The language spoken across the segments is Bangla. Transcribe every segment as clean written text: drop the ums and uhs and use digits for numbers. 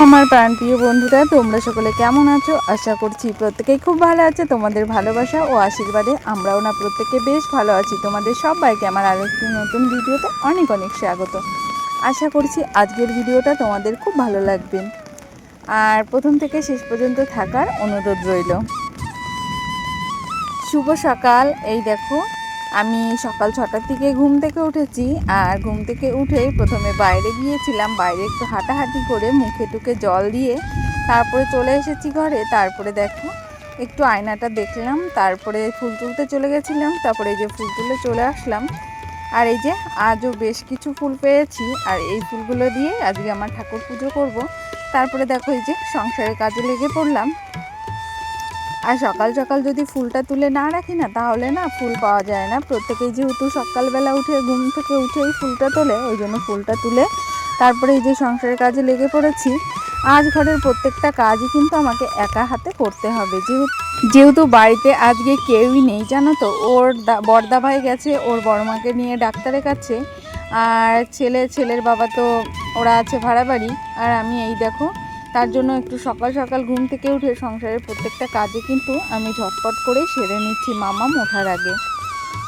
আমার প্রাণপ্রিয় বন্ধুরা, তোমরা সকলে কেমন আছো? আশা করছি প্রত্যেকেই খুব ভালো আছে। তোমাদের ভালোবাসা ও আশীর্বাদে আমরাও না প্রত্যেকে বেশ ভালো আছি। তোমাদের সবাইকে আমার আরও একটি নতুন ভিডিওতে অনেক অনেক স্বাগত। আশা করছি আজকের ভিডিওটা তোমাদের খুব ভালো লাগবে, আর প্রথম থেকে শেষ পর্যন্ত থাকার অনুরোধ রইল। শুভ সকাল। এই দেখো, আমি সকাল 6টার দিকে ঘুম থেকে উঠেছি, আর ঘুম থেকে উঠেই প্রথমে বাইরে গিয়েছিলাম। বাইরে একটু হাঁটাহাঁটি করে মুখে টুকে জল দিয়ে তারপরে চলে এসেছি ঘরে। তারপরে দেখো একটু আয়নাটা দেখলাম, তারপরে ফুল তুলতে চলে গেছিলাম। তারপরে এই যে ফুল তুলে চলে আসলাম, আর এই যে আজও বেশ কিছু ফুল পেয়েছি, আর এই ফুলগুলো দিয়ে আজকে আমার ঠাকুর পুজো করব। তারপরে দেখো এই যে সংসারের কাজে লেগে পড়লাম। আর সকাল সকাল যদি ফুলটা তুলে না রাখি না, তাহলে না ফুল পাওয়া যায় না। প্রত্যেকেই যেহেতু সকালবেলা উঠে ঘুম থেকে উঠেই ফুলটা তোলে, ওই জন্য ফুলটা তুলে তারপরে এই যে সংসারের কাজে লেগে পড়েছি। আজ ঘরের প্রত্যেকটা কাজই কিন্তু আমাকে একা হাতে করতে হবে, যেহেতু বাড়িতে আজকে কেউই নেই, জানো তো। ওর বড়দা ভাই গেছে ওর বড়মাকে নিয়ে ডাক্তারের কাছে, আর ছেলের বাবা তো ওরা আছে ভাড়া বাড়ি। আর আমি এই দেখো, তার জন্য একটু সকাল সকাল ঘুম থেকে উঠে সংসারের প্রত্যেকটা কাজে কিন্তু আমি ঝটপট করে সেরে নিচ্ছি মামাম ওঠার আগে।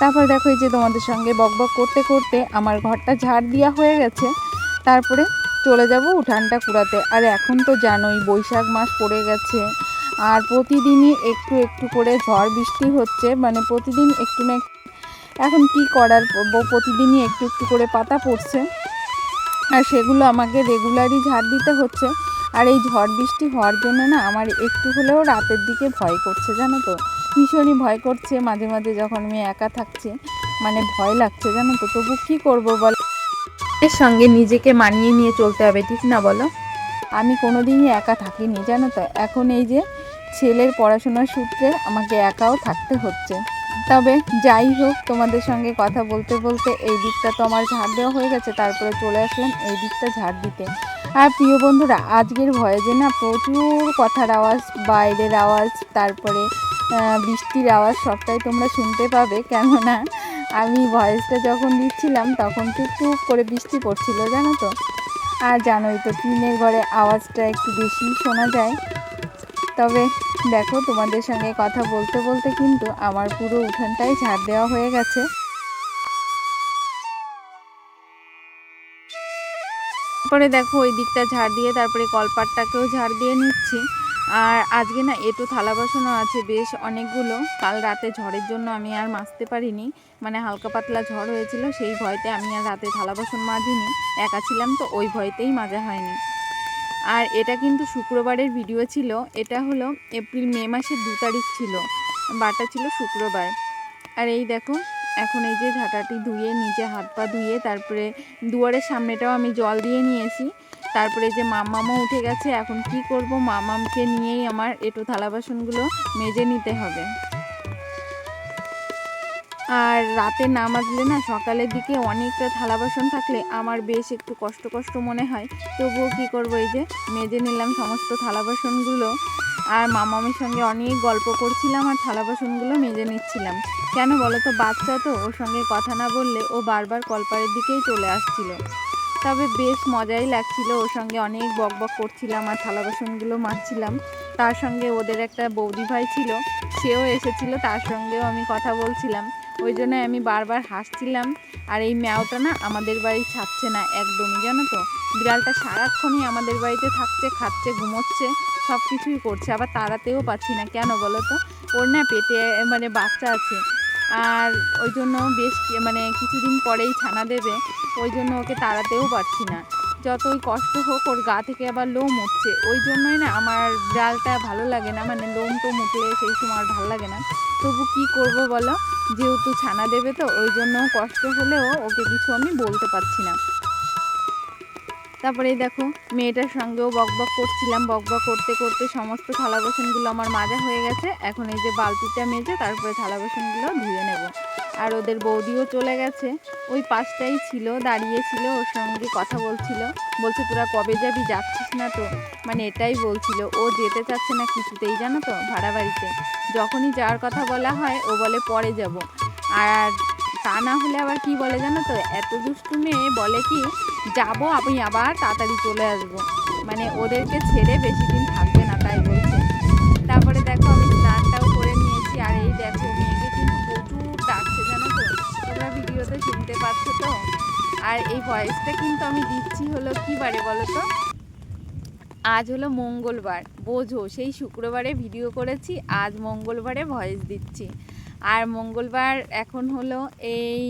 তারপর দেখো এই যে তোমাদের সঙ্গে বকবক করতে করতে আমার ঘরটা ঝাড় দেওয়া হয়ে গেছে। তারপরে চলে যাব উঠানটা কুড়াতে। আর এখন তো জানোই বৈশাখ মাস পড়ে গেছে, আর প্রতিদিনই একটু একটু করে ঝড় বৃষ্টি হচ্ছে, মানে প্রতিদিন একটু না একটু। এখন কি করার, প্রতিদিনই একটু একটু করে পাতা পড়ছে, আর সেগুলো আমাকে রেগুলারই ঝাড় দিতে হচ্ছে। আর এই ঝড় বৃষ্টি হওয়ার জন্য না আমার একটু হলেও রাতের দিকে ভয় করছে, জানো তো। ভীষণই ভয় করছে মাঝে মাঝে, যখন আমি একা থাকছি মানে ভয় লাগছে, জানো তো। তবু কী করবো বলো, এর সঙ্গে নিজেকে মানিয়ে নিয়ে চলতে হবে, ঠিক না বলো। আমি কোনোদিনই একা থাকিনি, জানো তো। এখন এই যে ছেলের পড়াশোনার সূত্রে আমাকে একাও থাকতে হচ্ছে। তবে যাই হোক, তোমাদের সঙ্গে কথা বলতে বলতে এই দিকটা তো আমার ঝাড় দেওয়া হয়ে গেছে। তারপরে চলে আসলাম এই দিকটা ঝাড় দিতে। আর প্রিয় বন্ধুরা, আজকের ভয়েসে না প্রচুর কথার আওয়াজ, বাইরের আওয়াজ, তারপরে বৃষ্টির আওয়াজ সবটাই তোমরা শুনতে পাবে। কেননা আমি ভয়েসটা যখন দিচ্ছিলাম তখন টুকটুক করে বৃষ্টি পড়ছিল, জানো তো। আর জানোই তো টিনের ঘরে আওয়াজটা একটু বেশি শোনা যায়। তবে দেখো, তোমাদের সঙ্গে কথা বলতে বলতে কিন্তু আমার পুরো উঠানটাই ঝাড় দেওয়া হয়ে গেছে। তারপরে দেখো ওই দিকটা ঝাড় দিয়ে তারপরে কলপাটটাকেও ঝাড় দিয়ে নিচ্ছি। আর আজকে না একটু থালা বাসনও আছে বেশ অনেকগুলো। কাল রাতে ঝড়ের জন্য আমি আর মাজতে পারিনি, মানে হালকা পাতলা ঝড় হয়েছিল, সেই ভয়তে আমি আর রাতে থালা বাসন মাজিনি। একা ছিলাম তো ওই ভয়তেই মাজা হয়নি। আর এটা কিন্তু শুক্রবারের ভিডিও ছিল। এটা হলো মে মাসের 2 তারিখ ছিল, বারটা ছিল শুক্রবার। আর এই দেখো, এখন এই যে ঝাঁটাটি ধুয়ে নিচে হাত পা ধুয়ে তারপরে দুয়ারের সামনেটাও আমি জল দিয়ে নিয়েছি। তারপরে যে মামামও উঠে গেছে। এখন কি করব, মামামকে নিয়েই আমার একটু থালা বাসনগুলো মেজে নিতে হবে। আর রাতে না মাজলে না সকালের দিকে অনেকটা থালা বাসন থাকলে আমার বেশ একটু কষ্ট মনে হয়। তবুও কী করবো, এই যে মেজে নিলাম সমস্ত থালা বাসনগুলো। আর মামামের সঙ্গে অনেক গল্প করছিলাম আর থালা বাসনগুলো মেজে নিচ্ছিলাম। কেন বলো তো, বাচ্চা তো, ওর সঙ্গে কথা না বললে ও বারবার কলপারের দিকেই চলে আসছিল। তবে বেশ মজাই লাগছিল, ওর সঙ্গে অনেক বকবক করছিলাম আর থালা বাসনগুলো মাজছিলাম। তার সঙ্গে ওদের একটা বৌদি ভাই ছিল, সেও এসেছিল, তার সঙ্গেও আমি কথা বলছিলাম। ওই জন্য আমি বারবার হাসছিলাম। আর এই ম্যাওটা না আমাদের বাড়ি ছাড়ছে না একদমই, জানো তো। বিড়ালটা সারাক্ষণই আমাদের বাড়িতে থাকছে, খাচ্ছে, ঘুমোচ্ছে, সব কিছুই করছে। আবার তাড়াতেও পাচ্ছি না, কেন বলো তো। ওর না পেটে মানে বাচ্চা আছে, আর ওই জন্য বেশ মানে কিছুদিন পরেই ছানা দেবে। ওই জন্য ওকে তাড়াতেও পারছি না। যতই কষ্ট হোক ওর গা থেকে আবার লোম উঠছে, ওই জন্যই না আমার বিড়ালটা ভালো লাগে না, মানে লোম তো উঠলে সেই সময় আর ভালো লাগে না। তবু কি করব বলো, যেহেতু ছানা দেবে তো ওই জন্য কষ্ট হলেও ওকে কিছু আমি বলতে পারছি না। তারপরে দেখো, মেয়েটার সঙ্গেও বকবক করছিলাম। বকবক করতে করতে সমস্ত থালা বাসনগুলো আমার মাজা হয়ে গেছে। এখন এই যে বালতিটা মেজে তারপরে থালা বাসনগুলো ধুয়ে নেব। আর ওদের বৌদিও চলে গেছে, ওই পাশটাই ছিল, দাঁড়িয়েছিল, ওর সঙ্গে কথা বলছিল। বলছে তোরা কবে যাবি, যাচ্ছিস না তো, মানে এটাই বলছিল। ও যেতে চাচ্ছে না কিছুতেই, জানো তো, ভাড়া বাড়িতে। যখনই যাওয়ার কথা বলা হয় ও বলে পরে যাব। আর তা না হলে আবার কি বলে জানো তো, এত দুষ্টু মেয়ে, বলে কি যাব আমি আবার তাড়াতাড়ি চলে আসবো। মানে ওদেরকে ছেড়ে বেশি দিন থাকবে না তাই বলছে। তারপরে দেখো আমি স্নানটাও করে নিয়েছি। আর এই দেখো মেয়েকে কিন্তু প্রচুর ডাকছে জানো তো, তোমরা ভিডিওতে শুনতে পাচ্ছ তো। আর এই ভয়েসটা কিন্তু আমি দিচ্ছি হলো কী বারে বলো তো, আজ হলো মঙ্গলবার, বোঝো সেই শুক্রবারে ভিডিও করেছি, আজ মঙ্গলবারে ভয়েস দিচ্ছি। আর মঙ্গলবার এখন হলো এই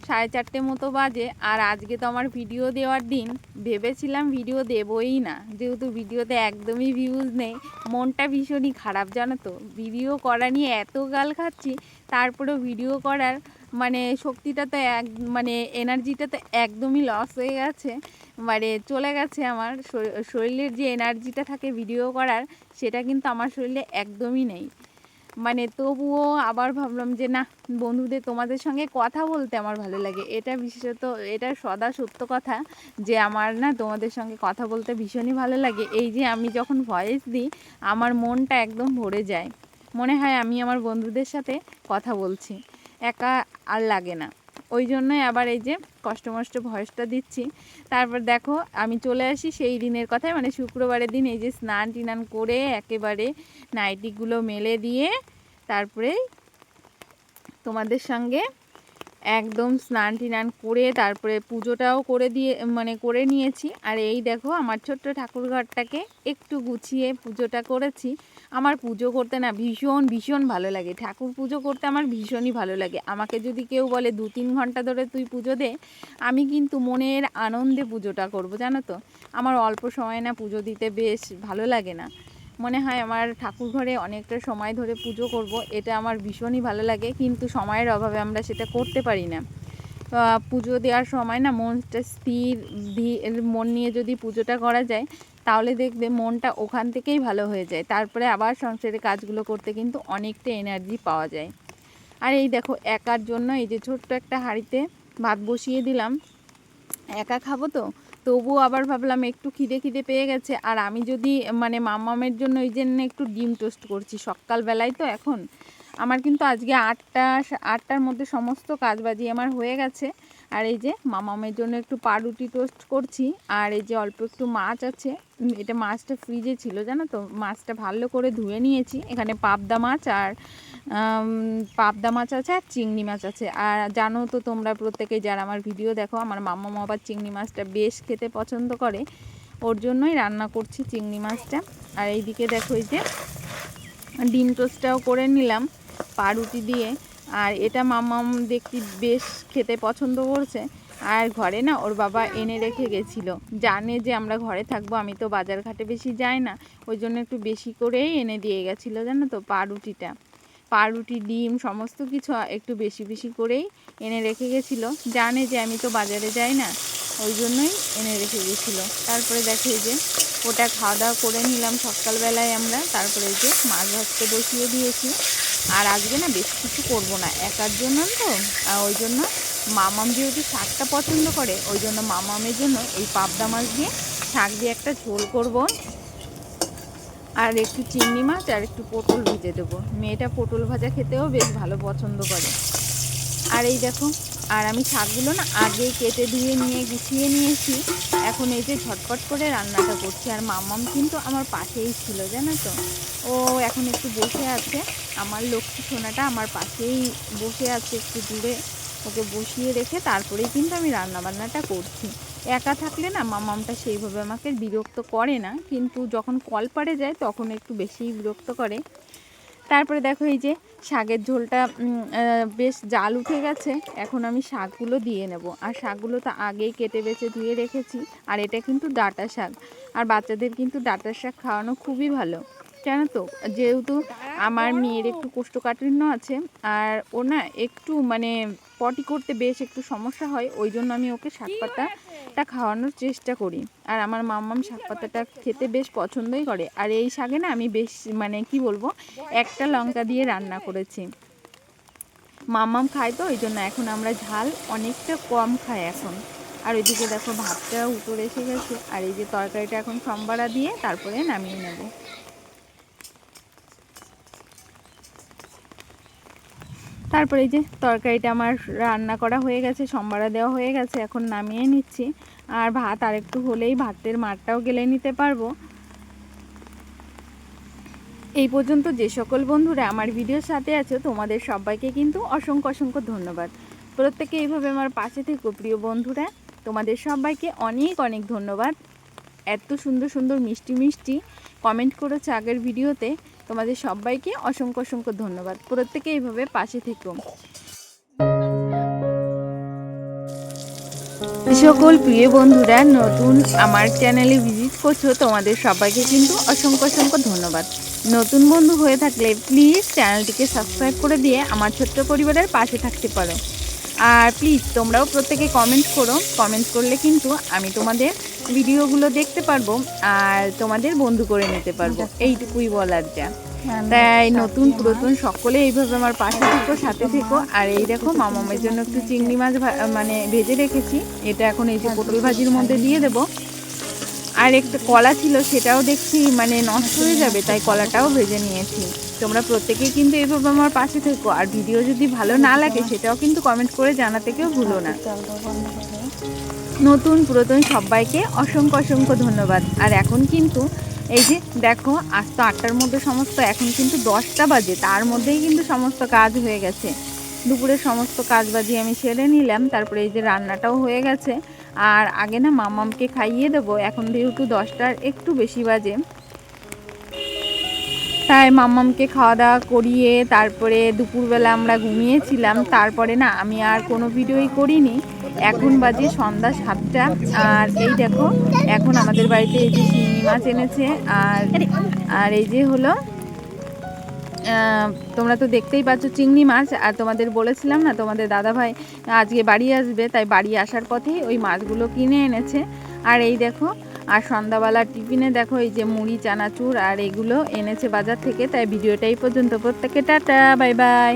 4:30 মতো বাজে। আর আজকে তো আমার ভিডিও দেওয়ার দিন, ভেবেছিলাম ভিডিও দেবই না, যেহেতু ভিডিওতে একদমই ভিউজ নেই। মনটা ভীষণই খারাপ জানো তো, ভিডিও করা নিয়ে এত গাল খাচ্ছি, তারপরেও ভিডিও করার মানে শক্তিটা তো মানে এনার্জিটা তো একদমই লস হয়ে গেছে, মানে চলে গেছে। আমার শরীরের যে এনার্জিটা থাকে ভিডিও করার, সেটা কিন্তু আমার শরীরে একদমই নেই। মানে তবুও আবার ভাবলাম যে না, বন্ধুদের তোমাদের সঙ্গে কথা বলতে আমার ভালো লাগে, এটা বিশেষত এটা সদা সত্য কথা যে আমার না তোমাদের সঙ্গে কথা বলতে ভীষণই ভালো লাগে। এই যে আমি যখন ভয়েস দিই আমার মনটা একদম ভরে যায়, মনে হয় আমি আমার বন্ধুদের সাথে কথা বলছি, একা আর লাগে না। ওই জন্যই আবার এই যে কষ্ট মষ্ট ভয়েসটা দিচ্ছি। তারপর দেখো আমি চলে আসি সেই দিনের কথায়, মানে শুক্রবারের দিন। এই যে স্নান টিনান করে একেবারে নাইটিগুলো মেলে দিয়ে তারপরে তোমাদের সঙ্গে একদম স্নান টিনান করে তারপরে পুজোটাও করে দিয়ে মানে করে নিয়েছি। আর এই দেখো আমার ছোট্ট ঠাকুরঘরটাকে একটু গুছিয়ে পুজোটা করেছি। আমার পুজো করতে না ভীষণ ভীষণ ভালো লাগে, ঠাকুর পুজো করতে আমার ভীষণই ভালো লাগে। আমাকে যদি কেউ বলে 2-3 ঘন্টা ধরে তুই পুজো দে, আমি কিন্তু মনের আনন্দে পুজোটা করব জানো তো। আমার অল্প সময় না পুজো দিতে বেশ ভালো লাগে না, মনে হয় আমার ঠাকুর ঘরে অনেকটা সময় ধরে পুজো করব, এটা আমার ভীষণই ভালো লাগে। কিন্তু সময়ের অভাবে আমরা সেটা করতে পারি না। পুজো দেওয়ার সময় না মনটা স্থির মন নিয়ে যদি পুজোটা করা যায়, তাহলে দেখবে মনটা ওখান থেকেই ভালো হয়ে যায়। তারপরে আবার সংসারের কাজগুলো করতে কিন্তু অনেকটা এনার্জি পাওয়া যায়। আর এই দেখো একার জন্য এই যে ছোট্ট একটা হাঁড়িতে ভাত বসিয়ে দিলাম, একা খাবো তো, তবুও আবার ভাবলাম একটু খিদে পেয়ে গেছে। আর আমি যদি মানে মামামের জন্য ওই জন্য একটু ডিম টোস্ট করছি সকালবেলায়, তো এখন আমার কিন্তু আজকে 8টার মধ্যে সমস্ত কাজবাজি আমার হয়ে গেছে। আর এই যে মামামের জন্য একটু পাউরুটি টোস্ট করছি। আর এই যে অল্প একটু মাছ আছে, এটা মাছটা ফ্রিজে ছিল জানো তো, মাছটা ভালো করে ধুয়ে নিয়েছি। এখানে পাবদা মাছ আছে আর চিংড়ি মাছ আছে। আর জানো তো তোমরা প্রত্যেকেই যারা আমার ভিডিও দেখো, আমার মাম্মা আবার চিংড়ি মাছটা বেশ খেতে পছন্দ করে, ওর জন্যই রান্না করছি চিংড়ি মাছটা। আর এইদিকে দেখো এই যে ডিম টোস্টটাও করে নিলাম পাউরুটি দিয়ে। আর এটা মাম্মাম দেখি বেশ খেতে পছন্দ করছে। আর ঘরে না ওর বাবা এনে রেখে গেছিলো, জানে যে আমরা ঘরে থাকবো, আমি তো বাজার ঘাটে বেশি যাই না, ওই জন্য একটু বেশি করেই এনে দিয়ে গেছিলো জানো তো। পাউরুটি ডিম সমস্ত কিছু একটু বেশি করেই এনে রেখে গেছিলো, জানে যে আমি তো বাজারে যাই না, ওই জন্যই এনে রেখে গেছিলো। তারপরে দেখো এই যে ওটা খাওয়া দাওয়া করে নিলাম সকালবেলায় আমরা। তারপরে এই যে মাছ ভাজতে বসিয়ে দিয়েছি। আর আজকে না বেশি কিছু করব না, একার জন্য তো, ওই জন্য মামাম যেহেতু শাকটা পছন্দ করে, ওই জন্য মামামের জন্য এই পাবদা মাছ দিয়ে শাক দিয়ে একটা ঝোল করব। আর একটু চিংড়ি মাছ আর একটু পটল ভেজে দেবো, মেয়েটা পটল ভাজা খেতেও বেশ ভালো পছন্দ করে। আর এই দেখো, আর আমি শাকগুলো না আগেই কেটে ধুয়ে নিয়ে গুছিয়ে নিয়েছি, এখন এই যে ঝটপট করে রান্নাটা করছি। আর মাম্মাম কিন্তু আমার পাশেই ছিল জানো তো, ও এখন একটু বসে আছে, আমার লক্ষ্মী সোনাটা আমার পাশেই বসে আছে, একটু দূরে ওকে বসিয়ে রেখে তারপরেই কিন্তু আমি রান্নাবান্নাটা করছি। একা থাকলে না মামামটা সেইভাবে আমাকে বিরক্ত করে না, কিন্তু যখন কলপাড়ে যায় তখন একটু বেশিই বিরক্ত করে। তারপরে দেখো এই যে শাকের ঝোলটা বেশ জাল উঠে গেছে, এখন আমি শাকগুলো দিয়ে নেব। আর শাকগুলো তো আগেই কেটে বেছে ধুয়ে রেখেছি। আর এটা কিন্তু ডাঁটা শাক, আর বাচ্চাদের কিন্তু ডাঁটা শাক খাওয়ানো খুবই ভালো জানো তো। যেহেতু আমার মেয়ের একটু কোষ্ঠকাঠিন্য আছে, আর ও না একটু মানে পটি করতে বেশ একটু সমস্যা হয়, ওই জন্য আমি ওকে শাক পাতাটা খাওয়ানোর চেষ্টা করি। আর আমার মাম্মাম শাক পাতাটা খেতে বেশ পছন্দই করে। আর এই শাকে না আমি বেশ মানে কি বলবো, একটা লঙ্কা দিয়ে রান্না করেছি, মাম্মাম খায় তো ওই জন্য এখন আমরা ঝাল অনেকটা কম খাই এখন। আর ওইদিকে দেখো ভাতটা উতরে এসে গেছে। আর এই যে তরকারিটা এখন সম্বারা দিয়ে তারপরে নামিয়ে নেব। তারপরে এই যে তরকারিটা আমার রান্না করা হয়ে গেছে, সম্বারা দেওয়া হয়ে গেছে, এখন নামিয়ে নিচ্ছি। আর ভাত আরেকটু হলেই ভাতের মারটাও গেলে নিতে পারবো। এই পর্যন্ত যে সকল বন্ধুরা আমার ভিডিওর সাথে আছো তোমাদের সবাইকে কিন্তু অসংখ্য অসংখ্য ধন্যবাদ। প্রত্যেকে এইভাবে আমার পাশে থেকো প্রিয় বন্ধুরা, তোমাদের সবাইকে অনেক অনেক ধন্যবাদ। এত সুন্দর সুন্দর মিষ্টি মিষ্টি কমেন্ট করেছে আগের ভিডিওতে, তোমাদের সবাইকে অসংখ্য অসংখ্য ধন্যবাদ। প্রত্যেকে এইভাবে পাশে থেকো। সকল প্রিয় বন্ধুরা নতুন আমার চ্যানেলে ভিজিট করছো, তোমাদের সবাইকে কিন্তু অসংখ্য অসংখ্য ধন্যবাদ। নতুন বন্ধু হয়ে থাকলে প্লিজ চ্যানেলটিকে সাবস্ক্রাইব করে দিয়ে আমার ছোট্ট পরিবারের পাশে থাকতে পারো। আর প্লিজ তোমরাও প্রত্যেকে কমেন্ট করো, কমেন্ট করলে কিন্তু আমি তোমাদের ভিডিওগুলো দেখতে পারবো আর তোমাদের বন্ধু করে নিতে পারবো, এইটুকুই বলার যা। তাই নতুন পুরাতন সকলে এইভাবে আমার পাশে থেকো, সাথে থেকো। আর এই দেখো মামামের জন্য একটু চিংড়ি মাছ মানে ভেজে রেখেছি, এটা এখন এই যে পটল ভাজির মধ্যে দিয়ে দেবো। আর একটা কলা ছিল, সেটাও দেখছি মানে নষ্ট হয়ে যাবে, তাই কলাটাও ভেজে নিয়েছি। তোমরা প্রত্যেকেই কিন্তু এইভাবে আমার পাশে থেকো। আর ভিডিও যদি ভালো না লাগে সেটাও কিন্তু কমেন্ট করে জানাতে কেউ ভুলো না। নতুন পুরাতন সবাইকে অসংখ্য অসংখ্য ধন্যবাদ। আর এখন কিন্তু এই যে দেখো আজ তো 8টার মধ্যে সমস্ত, এখন কিন্তু 10টা বাজে, তার মধ্যেই কিন্তু সমস্ত কাজ হয়ে গেছে। দুপুরের সমস্ত কাজ বাজি আমি সেরে নিলাম, তারপরে এই যে রান্নাটাও হয়ে গেছে। আর আগে না মামামকে খাইয়ে দেবো, এখন যেহেতু 10টার একটু বেশি বাজে, তাই মাম্মামকে খাওয়া দাওয়া করিয়ে তারপরে দুপুরবেলা আমরা ঘুমিয়েছিলাম। তারপরে না আমি আর কোনো ভিডিওই করিনি। এখন বাজে সন্ধ্যা 7টা। আর এই দেখো এখন আমাদের বাড়িতে এই যে শিঙি মাছ এনেছে। আর এই যে হলো তোমরা তো দেখতেই পাচ্ছ চিংড়ি মাছ। আর তোমাদের বলেছিলাম না তোমাদের দাদাভাই আজকে বাড়ি আসবে, তাই বাড়ি আসার পথেই ওই মাছগুলো কিনে এনেছে। আর এই দেখো, আর সন্ধ্যাবেলার টিফিনে দেখো এই যে মুড়ি চানাচুর আর এগুলো এনেছে বাজার থেকে। তাই ভিডিওটা এই পর্যন্ত, প্রত্যেকে টাটা, বাই বাই।